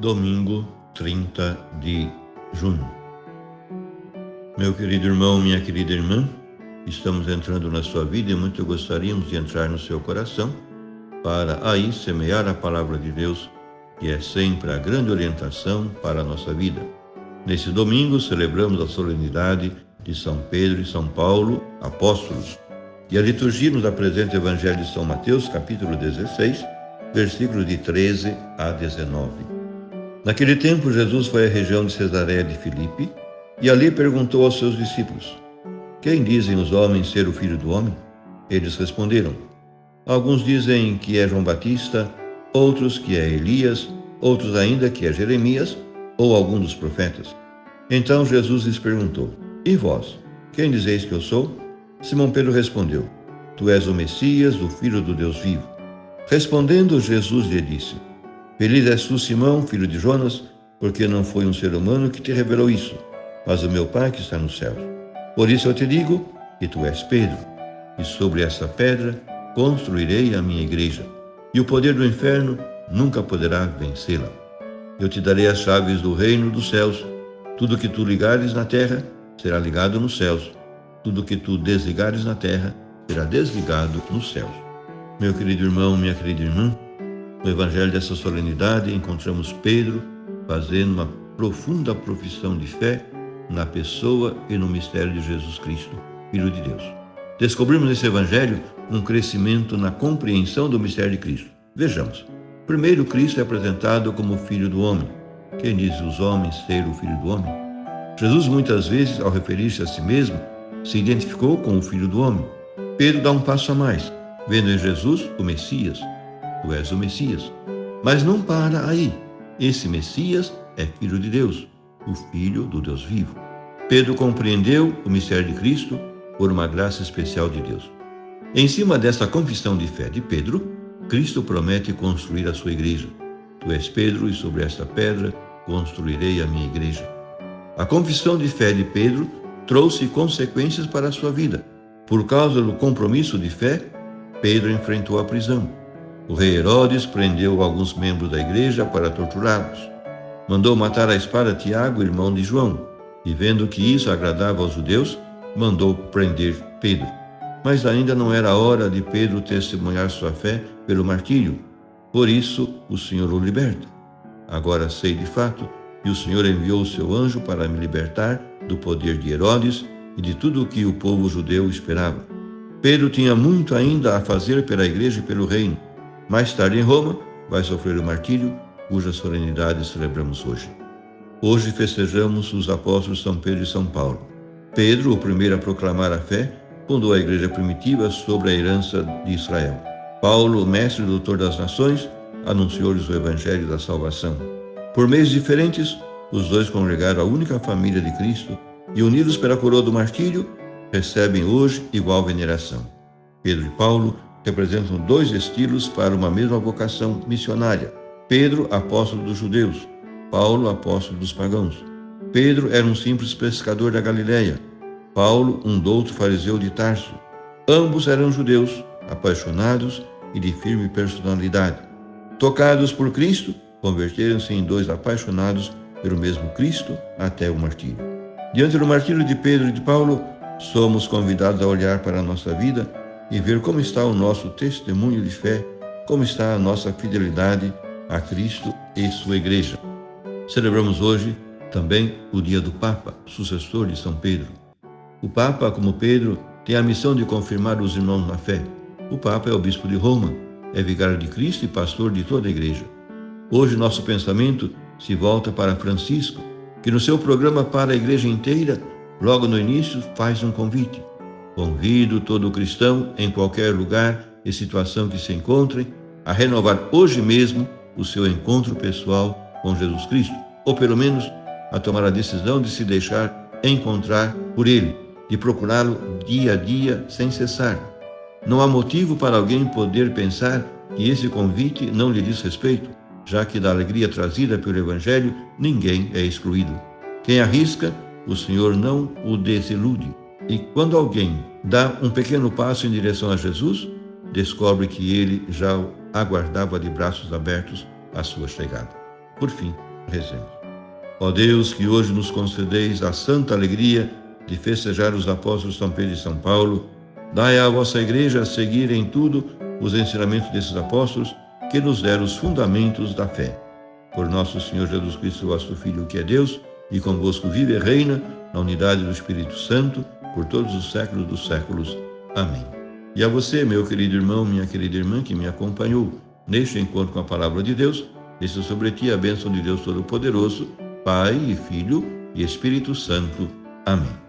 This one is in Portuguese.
domingo 30 de junho. Meu querido irmão, minha querida irmã, estamos entrando na sua vida e muito gostaríamos de entrar no seu coração para aí semear a palavra de Deus, que é sempre a grande orientação para a nossa vida. Nesse domingo celebramos a solenidade de São Pedro e São Paulo, apóstolos, e a liturgia nos apresenta o Evangelho de São Mateus, capítulo 16, versículos de 13 a 19. Naquele tempo, Jesus foi à região de Cesareia de Filipe e ali perguntou aos seus discípulos: Quem dizem os homens ser o Filho do Homem? Eles responderam: Alguns dizem que é João Batista, outros que é Elias, outros ainda que é Jeremias ou algum dos profetas. Então Jesus lhes perguntou: E vós, quem dizeis que eu sou? Simão Pedro respondeu: Tu és o Messias, o Filho do Deus vivo. Respondendo, Jesus lhe disse: Feliz és tu, Simão, filho de Jonas, porque não foi um ser humano que te revelou isso, mas o meu Pai que está nos céus. Por isso eu te digo que tu és Pedro, e sobre essa pedra construirei a minha igreja, e o poder do inferno nunca poderá vencê-la. Eu te darei as chaves do reino dos céus. Tudo que tu ligares na terra será ligado nos céus. Tudo que tu desligares na terra será desligado nos céus. Meu querido irmão, minha querida irmã, no evangelho dessa solenidade encontramos Pedro fazendo uma profunda profissão de fé na pessoa e no mistério de Jesus Cristo, Filho de Deus. Descobrimos nesse evangelho um crescimento na compreensão do mistério de Cristo. Vejamos. Primeiro, Cristo é apresentado como Filho do Homem. Quem diz os homens ser o Filho do Homem? Jesus muitas vezes, ao referir-se a si mesmo, se identificou com o Filho do Homem. Pedro dá um passo a mais, vendo em Jesus o Messias. Tu és o Messias. Mas não para aí. Esse Messias é Filho de Deus, o Filho do Deus vivo. Pedro compreendeu o mistério de Cristo por uma graça especial de Deus. Em cima dessa confissão de fé de Pedro, Cristo promete construir a sua igreja. Tu és Pedro, e sobre esta pedra construirei a minha igreja. A confissão de fé de Pedro trouxe consequências para a sua vida. Por causa do compromisso de fé, Pedro enfrentou a prisão. O rei Herodes prendeu alguns membros da igreja para torturá-los. Mandou matar à espada Tiago, irmão de João, e vendo que isso agradava aos judeus, mandou prender Pedro. Mas ainda não era a hora de Pedro testemunhar sua fé pelo martírio. Por isso, o Senhor o liberta. Agora sei de fato que o Senhor enviou o seu anjo para me libertar do poder de Herodes e de tudo o que o povo judeu esperava. Pedro tinha muito ainda a fazer pela igreja e pelo reino. Mais tarde em Roma, vai sofrer o martírio, cuja solenidade celebramos hoje. Hoje festejamos os apóstolos São Pedro e São Paulo. Pedro, o primeiro a proclamar a fé, fundou a igreja primitiva sobre a herança de Israel. Paulo, mestre e doutor das nações, anunciou-lhes o evangelho da salvação. Por meios diferentes, os dois congregaram a única família de Cristo e, unidos pela coroa do martírio, recebem hoje igual veneração. Pedro e Paulo representam dois estilos para uma mesma vocação missionária. Pedro, apóstolo dos judeus, Paulo, apóstolo dos pagãos. Pedro era um simples pescador da Galileia, Paulo, um douto fariseu de Tarso. Ambos eram judeus, apaixonados e de firme personalidade. Tocados por Cristo, converteram-se em dois apaixonados pelo mesmo Cristo até o martírio. Diante do martírio de Pedro e de Paulo, somos convidados a olhar para a nossa vida e ver como está o nosso testemunho de fé, como está a nossa fidelidade a Cristo e sua igreja. Celebramos hoje também o dia do Papa, sucessor de São Pedro. O Papa, como Pedro, tem a missão de confirmar os irmãos na fé. O Papa é o bispo de Roma, é vigário de Cristo e pastor de toda a igreja. Hoje nosso pensamento se volta para Francisco, que no seu programa para a igreja inteira, logo no início, faz um convite. Convido todo cristão, em qualquer lugar e situação que se encontre, a renovar hoje mesmo o seu encontro pessoal com Jesus Cristo, ou pelo menos a tomar a decisão de se deixar encontrar por Ele, de procurá-lo dia a dia sem cessar. Não há motivo para alguém poder pensar que esse convite não lhe diz respeito, já que da alegria trazida pelo Evangelho ninguém é excluído. Quem arrisca, o Senhor não o desilude. E quando alguém dá um pequeno passo em direção a Jesus, descobre que Ele já aguardava de braços abertos a sua chegada. Por fim, Rezemos. Ó Deus, que hoje nos concedeis a santa alegria de festejar os apóstolos São Pedro e São Paulo, dai à vossa Igreja a seguir em tudo os ensinamentos desses apóstolos, que nos deram os fundamentos da fé. Por nosso Senhor Jesus Cristo, vosso Filho, que é Deus, e convosco vive e reina, na unidade do Espírito Santo, por todos os séculos dos séculos. Amém. E a você, meu querido irmão, minha querida irmã, que me acompanhou neste encontro com a Palavra de Deus, desça sobre ti a bênção de Deus Todo-Poderoso, Pai e Filho e Espírito Santo. Amém.